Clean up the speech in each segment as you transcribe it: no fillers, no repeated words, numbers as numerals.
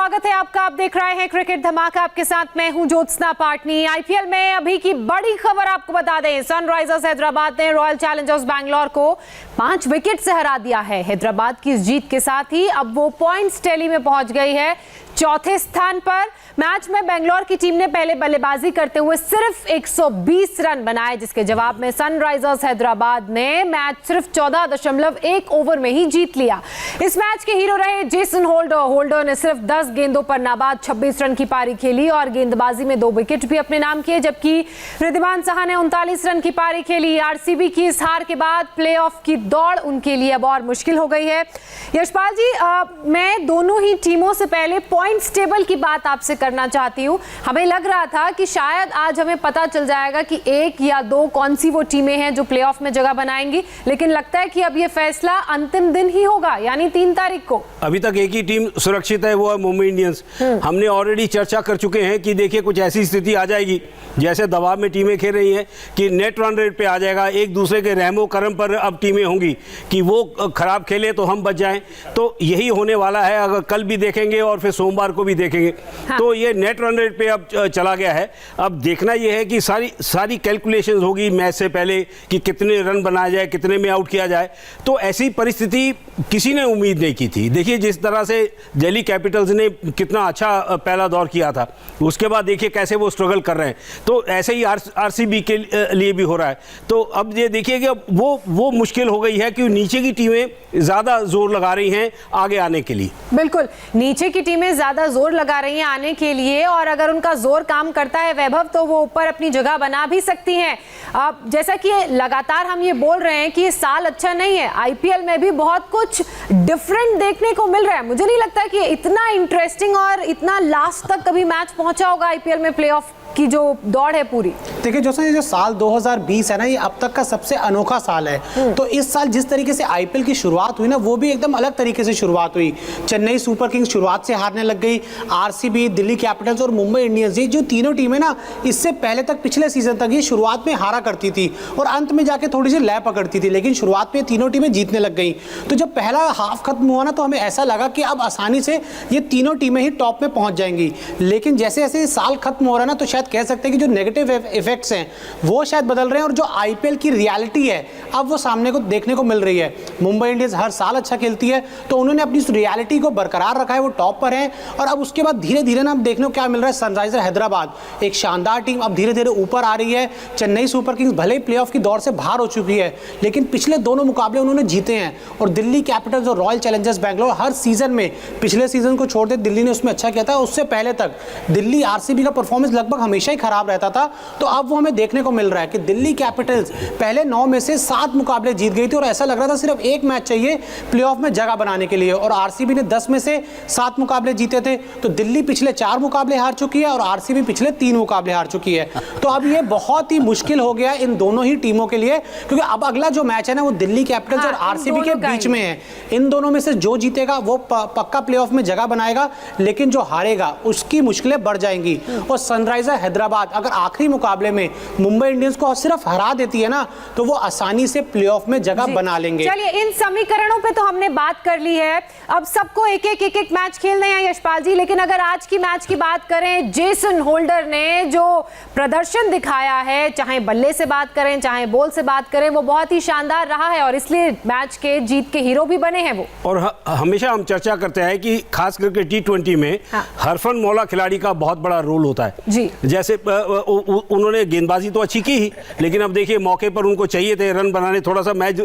स्वागत है आपका। आप देख रहे हैं क्रिकेट धमाका, आपके साथ मैं हूं ज्योत्सना पाटनी। आईपीएल में अभी की बड़ी खबर आपको बता दें, सनराइजर्स हैदराबाद ने रॉयल चैलेंजर्स बैंगलोर को 5 विकेट से हरा दिया है। हैदराबाद की इस जीत के साथ ही अब वो पॉइंट्स टैली में पहुंच गई है चौथे स्थान पर। मैच में बेंगलोर की टीम ने पहले बल्लेबाजी करते हुए सिर्फ 120 रन बनाए, जिसके जवाब में सनराइजर्स हैदराबाद ने मैच सिर्फ 14.1 ओवर में ही जीत लिया। इस मैच के हीरो रहे जेसन होल्डर ने सिर्फ 10 गेंदों पर नाबाद 26 रन की पारी खेली और गेंदबाजी में 2 विकेट भी अपने नाम किए, जबकि रिद्धिमान साहा ने 39 रन की पारी खेली। आरसीबी की इस हार के बाद प्लेऑफ की दौड़ उनके लिए अब और मुश्किल हो गई है। यशपाल जी, मैं दोनों ही टीमों से पहले पॉइंट्स टेबल की बात आपसे करना चाहती हूं। हमें लग रहा था कि शायद आज हमें पता चल जाएगा कि 1 या 2 कौन सी वो टीमें हैं जो प्लेऑफ में जगह बनाएंगी, लेकिन लगता है कि अब ये फैसला अंतिम दिन ही होगा, यानी 3 तारीख को। अभी तक एक ही टीम सुरक्षित है, वो है मुंबई इंडियंस। हमने ऑलरेडी चर्चा कर चुके हैं कि देखिए कुछ ऐसी स्थिति आ जाएगी जैसे दबाव में टीमें खेल रही हैं कि नेट रन रेट पे आ जाएगा, एक दूसरे के रहमो करम पर अब टीमें होंगी कि वो खराब खेले तो हम बच जाएं। तो यही होने वाला है, अगर कल भी देखेंगे और फिर सोमवार को भी देखेंगे। हाँ। तो ये नेट रन रेट पे अब चला गया है। अब देखना ये है कि सारी कैलकुलेशंस होगी मैच से पहले कि कितने रन बनाया जाए, कितने में आउट किया जाए। तो ऐसी परिस्थिति किसी ने उम्मीद नहीं की थी। देखिए जिस तरह से दिल्ली कैपिटल्स ने कितना अच्छा पहला दौर किया था, उसके बाद देखिए कैसे वो स्ट्रगल कर रहे हैं। तो ऐसे ही आरसीबी के लिए भी हो रहा है। तो अब ये देखिए कि वो मुश्किल हो गई है कि नीचे की टीमें ज़्यादा जोर लगा रही हैं आगे आने के लिए। बिल्कुल, नीचे की टीमें ज़्यादा जोर लगा रही हैं आने के लिए, और अगर उनका जोर काम करता है वैभव, तो वो ऊपर अपनी जगह बना भी सकती हैं। अब जैसा कि लगातार हम ये बोल रहे हैं कि ये साल अच्छा नहीं है, आईपीएल में भी बहुत कुछ डिफरेंट देखने को मिल रहा है। मुझे नहीं लगता कि इतना इंटरेस्टिंग और इतना लास्ट तक कभी मैच पहुंचा होगा आईपीएल में। प्लेऑफ की जो दौड़ है पूरी, देखिए ये जो साल 2020 है ना, ये अब तक का सबसे अनोखा साल है। तो इस साल जिस तरीके से आईपीएल की शुरुआत हुई ना, वो भी एकदम अलग तरीके से शुरुआत हुई। चेन्नई सुपर किंग्स शुरुआत से हारने लग गई, आरसीबी, दिल्ली कैपिटल्स और मुंबई इंडियंस, ये जो तीनों टीमें ना, इससे पहले तक पिछले सीजन तक ये शुरुआत में हारा करती थी और अंत में जाके थोड़ी सी लय पकड़ती थी, लेकिन शुरुआत में तीनों टीमें जीतने लग गई। तो जब पहला हाफ खत्म हुआ ना, तो हमें ऐसा लगा कि अब आसानी से ये तीनों टीमें ही टॉप में पहुंच जाएंगी। लेकिन जैसे जैसे साल खत्म हो रहा है ना, तो शायद कह सकते हैं कि जो नेगेटिव इफेक्ट्स हैं वो शायद बदल रहे हैं, और जो आईपीएल की रियलिटी है अब वो सामने को देखने को मिल रही है। मुंबई इंडियंस हर साल अच्छा खेलती है, तो उन्होंने अपनी रियलिटी को बरकरार रखा है, वो टॉप पर है। और अब उसके बाद धीरे धीरे ना देखने को क्या मिल रहा है, सनराइजर हैदराबाद एक शानदार टीम अब धीरे धीरे ऊपर आ रही है। चेन्नई सुपर किंग्स भले ही प्लेऑफ की दौड़ से बाहर हो चुकी है, लेकिन पिछले दोनों मुकाबले उन्होंने जीते हैं। और दिल्ली कैपिटल्स और रॉयल चैलेंजर्स बैंगलोर हर सीजन में, पिछले सीजन को छोड़ दे दिल्ली ने उसमें अच्छा किया था, उससे पहले तक दिल्ली आरसीबी का परफॉर्मेंस लगभग हमेशा ही खराब रहता था। तो अब वो हमें देखने को मिल रहा है कि दिल्ली कैपिटल्स पहले 9 में से 7 मुकाबले जीत गई थी, और ऐसा लग रहा था सिर्फ एक मैच चाहिए प्लेऑफ में जगह बनाने के लिए। और आरसीबी ने 10 में से 7 मुकाबले जीते थे। तो दिल्ली पिछले 4 मुकाबले हार चुकी है और आरसीबी पिछले 3 मुकाबले हार चुकी है। तो अब ये बहुत ही मुश्किल हो गया इन दोनों ही टीमों के लिए, क्योंकि अब अगला जो मैच है ना, वो दिल्ली कैपिटल्स और आरसीबी के बीच में है। इन दोनों में से जो जीतेगा वो पक्का प्लेऑफ में जगह बनाएगा, लेकिन जो हारेगा उसकी मुश्किलें बढ़ जाएंगी। और सनराइजर हैदराबाद अगर आखिरी मुकाबले में मुंबई इंडियंस को सिर्फ हरा देती है ना, तो वो आसानी से प्लेऑफ में जगह बना लेंगे। चलिए, इन समीकरणों पे तो हमने बात कर ली है। अब सबको एक एक मैच खेलने हैं यशपाल जी, लेकिन अगर आज की मैच की बात करें, जेसन होल्डर ने जो प्रदर्शन दिखाया है, चाहे बल्ले से बात करें चाहे बॉल से बात करें, वो बहुत ही शानदार रहा है और इसलिए मैच के जीत के हीरो भी बने हैं वो। और हमेशा हम चर्चा करते हैं कि खास करके T20 में हरफन मौला खिलाड़ी का बहुत बड़ा रोल होता है जी। जैसे उन्होंने गेंदबाजी तो अच्छी की ही, लेकिन अब देखिए मौके पर उनको चाहिए थे रन बनाने, थोड़ा सा मैच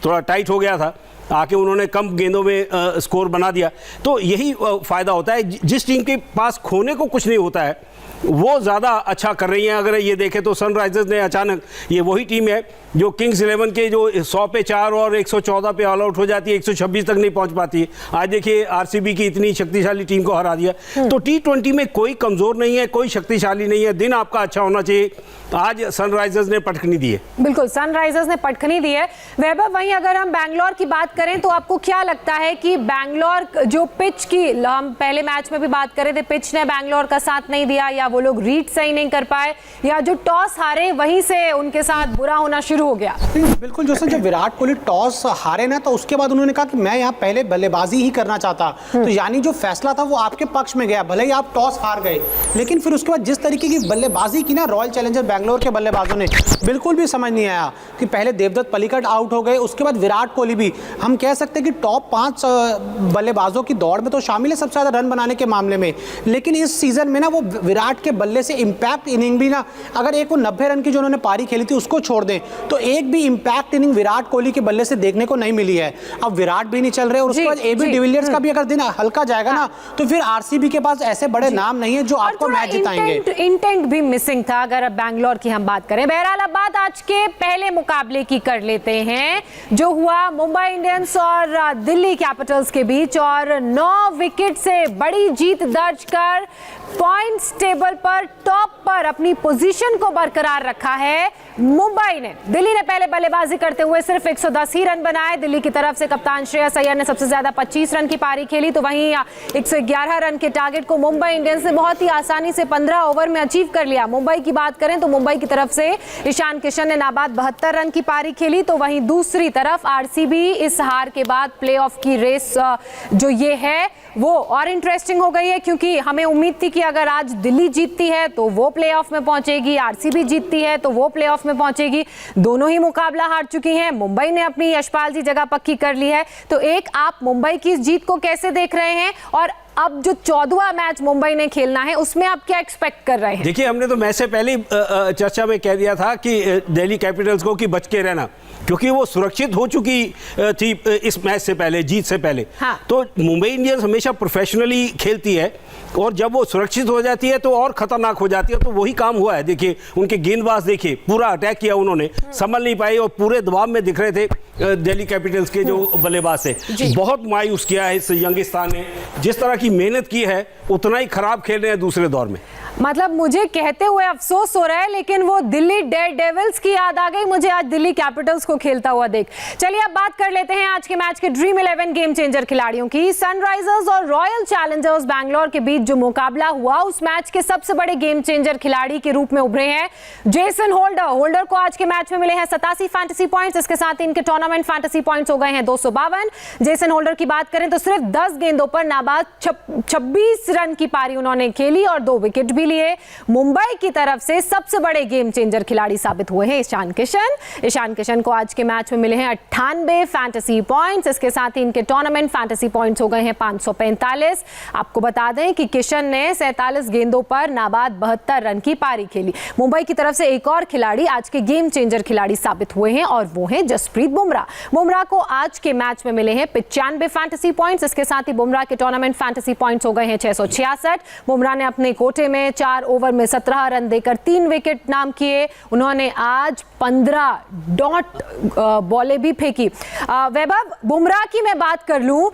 थोड़ा टाइट हो गया था, आके उन्होंने कम गेंदों में स्कोर बना दिया। तो यही फ़ायदा होता है, जिस टीम के पास खोने को कुछ नहीं होता है वो ज़्यादा अच्छा कर रही हैं। अगर ये देखें तो सनराइजर्स ने अचानक, ये वही टीम है जो किंग्स 11 के जो 100 पे 4 और 114 पे ऑल आउट हो जाती है, 126 तक नहीं पहुंच पाती है। आज देखिए आरसीबी की इतनी शक्तिशाली टीम को हरा दिया। तो T20 में कोई कमज़ोर नहीं है, कोई शक्तिशाली नहीं है, दिन आपका अच्छा होना चाहिए। आज सनराइजर्स ने पटखनी दी है। बिल्कुल, सनराइजर्स ने पटखनी दी है। वैभव, वहीं अगर हम बैंगलोर की बात करें तो आपको क्या लगता है कि बैंगलोर जो पिच की, हम पहले मैच में भी बात कर रहे थे, पिच ने बैंगलोर का साथ नहीं दिया या वो लोग रीड सही नहीं कर पाए, या जो टॉस हारे वहीं से उनके साथ बुरा होना शुरू हो गया? बिल्कुल जोसन, जब विराट कोहली टॉस हारे ना तो उसके बाद उन्होंने कहा कि मैं यहाँ पहले बल्लेबाजी ही करना चाहता, तो यानी जो फैसला था वो आपके पक्ष में गया, भले ही आप टॉस हार गए, लेकिन फिर उसके बाद जिस तरीके की बल्लेबाजी की ना रॉयल चैलेंजर बैंगलोर के बल्लेबाजों ने, बिल्कुल भी समझ नहीं आया कि पहले देवदत्त पल्लिकल आउट हो गए, उसके बाद विराट कोहली भी, हम कह सकते हैं कि टॉप 5 बल्लेबाजों की दौड़ में तो शामिल है सबसे ज़्यादा रन बनाने के मामले में, लेकिन इस सीजन में ना वो विराट के बल्ले से इम्पैक्ट इनिंग भी ना, अगर एक वो 90 रन की जो उन्होंने पारी खेली थी उसको छोड़ दें तो एक भी इम्पैक्ट इनिंग विराट कोहली के बल्ले से देखने को नहीं मिली है। अब विराट भी नहीं चल रहे और उसके बाद एबी डिविलियर्स का भी अगर दिन हल्का जाएगा ना तो फिर आरसीबी के पास ऐसे बड़े नाम नहीं है जो आपको मैच जिताएंगे। इंटेंट भी मिसिंग था अगर अब बैंगलोर की हम बात करें। बहरहाल अब बात आज के पहले मुकाबले की कर लेते हैं जो हुआ मुंबई इंडियंस और दिल्ली कैपिटल्स के बीच, और 9 विकेट से बड़ी जीत दर्ज कर पॉइंट्स टेबल पर टॉप पर अपनी पोजीशन को बरकरार रखा है मुंबई ने। दिल्ली ने पहले बल्लेबाजी करते हुए सिर्फ 110 ही रन बनाए। दिल्ली की तरफ से कप्तान श्रेयस अय्यर ने सबसे ज्यादा 25 रन की पारी खेली, तो वहीं 111 रन के टारगेट को मुंबई इंडियंस ने बहुत ही आसानी से 15 ओवर में अचीव कर लिया। मुंबई की बात करें तो मुंबई की तरफ से ईशान किशन ने नाबाद 72 रन की पारी खेली, तो वहीं दूसरी तरफ आरसीबी इस हार के बाद प्लेऑफ की रेस जो ये है वो और इंटरेस्टिंग हो गई है, क्योंकि हमें उम्मीद थी कि अगर आज दिल्ली जीतती है तो वो प्लेऑफ में पहुंचेगी, आरसीबी जीतती है तो वो प्लेऑफ में पहुंचेगी। दोनों ही मुकाबला हार चुकी हैं, मुंबई ने अपनी यशपाल जी जगह पक्की कर ली है। तो एक आप मुंबई की इस जीत को कैसे देख रहे हैं, और अब जो 14वां मैच मुंबई ने खेलना है उसमें आप क्या एक्सपेक्ट कर रहे हैं? देखिए, हमने तो मैच से पहले ही चर्चा में कह दिया था कि दिल्ली कैपिटल्स को कि बच के रहना, क्योंकि वो सुरक्षित हो चुकी थी इस मैच से पहले, जीत से पहले। हाँ। तो मुंबई इंडियंस हमेशा प्रोफेशनली खेलती है और जब वो सुरक्षित हो जाती है तो और खतरनाक हो जाती है, तो वही काम हुआ है। देखिए, उनके गेंदबाज देखिए, पूरा अटैक किया उन्होंने, संभल नहीं पाए और पूरे दबाव में दिख रहे थे दिल्ली कैपिटल्स के जो बल्लेबाज थे। बहुत मायूस किया है इस यंगिस्तान ने, जिस तरह की मेहनत की है उतना ही खराब खेल रहे हैं दूसरे दौर में। मतलब मुझे कहते हुए अफसोस हो रहा है, लेकिन वो दिल्ली डेयरडेविल्स की याद आ गई मुझे आज दिल्ली कैपिटल्स को खेलता हुआ देख। चलिए अब बात कर लेते हैं आज के मैच के ड्रीम 11 गेम चेंजर खिलाड़ियों की। सनराइजर्स और रॉयल चैलेंजर्स बैंगलोर के बीच जो मुकाबला हुआ उस मैच के सबसे बड़े गेम चेंजर खिलाड़ी के रूप में उभरे हैं जेसन होल्डर। होल्डर को आज के मैच में मिले हैं 87 फैंटेसी पॉइंट्स, इसके साथ इनके टूर्नामेंट फैंटेसी पॉइंट्स हो गए हैं 252। जेसन होल्डर की बात करें तो सिर्फ 10 गेंदों पर नाबाद 26 रन की पारी उन्होंने खेली और 2 विकेट भी लिए। मुंबई की तरफ से सबसे बड़े गेम चेंजर खिलाड़ी साबित हुए हैं ईशान किशन। ईशान किशन को आज के मैच में मिले हैं 98 फैंटेसी पॉइंट्स, इसके साथ ही इनके टूर्नामेंट फैंटेसी पॉइंट्स हो गए हैं 545। आपको बता दें कि किशन ने 47 गेंदों पर नाबाद 72 रन की पारी खेली। मुंबई की तरफ से एक और खिलाड़ी आज के गेम चेंजर खिलाड़ी साबित हुए हैं और वो हैं जसप्रीत बुमराह। बुमराह को आज के मैच में मिले हैं 95 फैंटेसी पॉइंट्स, इसके साथ ही बुमराह के टूर्नामेंट फैंटेसी पॉइंट्स हो गए हैं 666। बुमराह ने अपने कोटे में 4 ओवर में 17 रन देकर 3 विकेट नाम किए। उन्होंने आज 15 डॉट बॉलें भी फेंकी। वैभव, बुमराह की मैं बात कर लूं,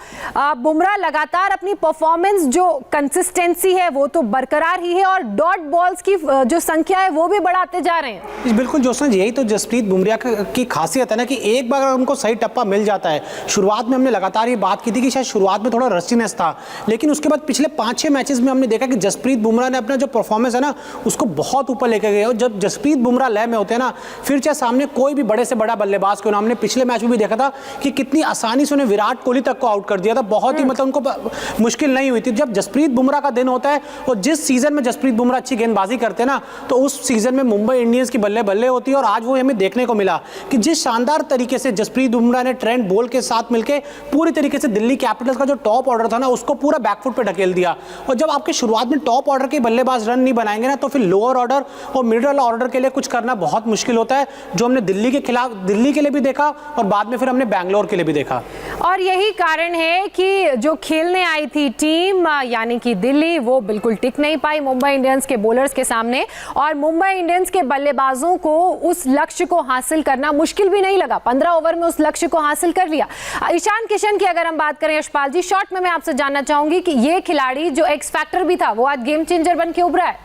बुमराह लगातार अपनी परफॉर्मेंस जो कंसिस्टेंसी है वो तो बरकरार ही है और डॉट बॉल्स की जो संख्या है वो भी बढ़ाते जा रहे हैं। बिल्कुल जोसन, यही तो जसप्रीत बुमराह की खासियत है ना कि एक बार अगर उनको सही टप्पा मिल जाता है। शुरुआत में हमने लगातार ये बात की थी कि शायद शुरुआत में थोड़ा रस्टीनेस था, लेकिन उसके बाद पिछले 5-6 मैचेस में हमने देखा कि जसप्रीत बुमराह ने अपना जो परफॉर्मेंस है ना उसको बहुत ऊपर लेकर गए। और जब जसप्रीत बुमराह लय में होते हैं ना, फिर चाहे सामने कोई भी बड़े से बड़ा बल्लेबाज क्यों ना, हमने पिछले मैच में भी देखा था कि कितनी आसानी से उन्हें विराट कोहली तक को आउट कर दिया था। बहुत ही मतलब उनको मुश्किल नहीं हुई थी। जब जसप्रीत बुमराह का दिन होता है और जिस सीजन में जसप्रीत बुमराह अच्छी गेंदबाजी करते हैं ना, तो उस सीजन में मुंबई इंडियंस की बल्ले बल्ले होती है। और आज वो हमें देखने को मिला कि जिस शानदार तरीके से जसप्रीत बुमराह ने ट्रेंट बोल्ट के साथ मिलकर पूरी तरीके से दिल्ली कैपिटल्स का जो टॉप ऑर्डर था ना उसको पूरा बैकफुट पे ढकेल दिया। और जब आपके शुरुआत में टॉप ऑर्डर के बल्लेबाज रन नहीं बनाएंगे ना, तो फिर लोअर ऑर्डर और मिडिल ऑर्डर के लिए कुछ करना बहुत मुश्किल होता है, जो हमने दिल्ली के खिलाफ, दिल्ली के लिए भी देखा और बाद में फिर हमने बैंगलोर के लिए भी देखा। और यही कारण है कि जो खेलने आई थी टीम यानी कि दिल्ली, वो बिल्कुल टिक नहीं पाई मुंबई इंडियंस के बॉलर्स के सामने, और मुंबई इंडियंस के बल्लेबाजों को उस लक्ष्य को हासिल करना मुश्किल भी नहीं लगा। 15 ओवर में उस लक्ष्य को हासिल कर लिया। ईशान किशन की अगर हम बात करें यशपाल जी, शॉर्ट में मैं आपसे जानना चाहूंगी कि ये खिलाड़ी जो एक्स फैक्टर भी था वो आज गेम चेंजर बन के उभरा है।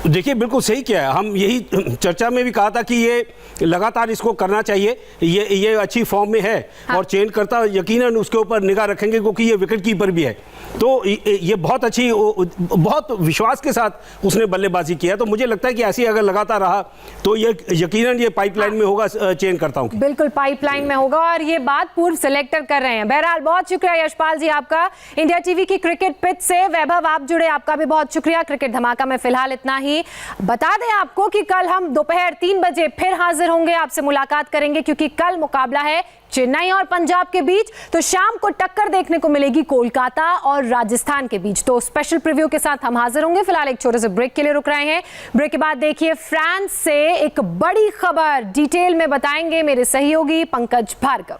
देखिए बिल्कुल सही किया है। हम यही चर्चा में भी कहा था कि ये लगातार इसको करना चाहिए, ये अच्छी फॉर्म में है। हाँ। और चेंज करता यकीनन उसके ऊपर निगाह रखेंगे क्योंकि ये विकेट कीपर भी है, तो ये बहुत अच्छी, बहुत विश्वास के साथ उसने बल्लेबाजी किया। तो मुझे लगता है कि ऐसी अगर लगातार रहा तो ये यकीनन ये पाइपलाइन में होगा, चेंज करता हूँ। बिल्कुल पाइपलाइन में होगा और ये बात पूर्व सिलेक्टर कर रहे हैं। बहरहाल बहुत शुक्रिया यशपाल जी आपका। इंडिया टीवी की क्रिकेट पिच से वैभव आप जुड़े, आपका भी बहुत शुक्रिया। क्रिकेट धमाका में फिलहाल इतना ही। बता दें आपको कि कल हम दोपहर 3 बजे फिर हाजिर होंगे, आपसे मुलाकात करेंगे क्योंकि कल मुकाबला है चेन्नई और पंजाब के बीच। तो शाम को टक्कर देखने को मिलेगी कोलकाता और राजस्थान के बीच। तो स्पेशल प्रीव्यू के साथ हम हाजिर होंगे। फिलहाल एक छोटे से ब्रेक के लिए रुक रहे हैं। ब्रेक के बाद देखिए फ्रांस से एक बड़ी खबर डिटेल में बताएंगे मेरे सहयोगी पंकज भार्गव।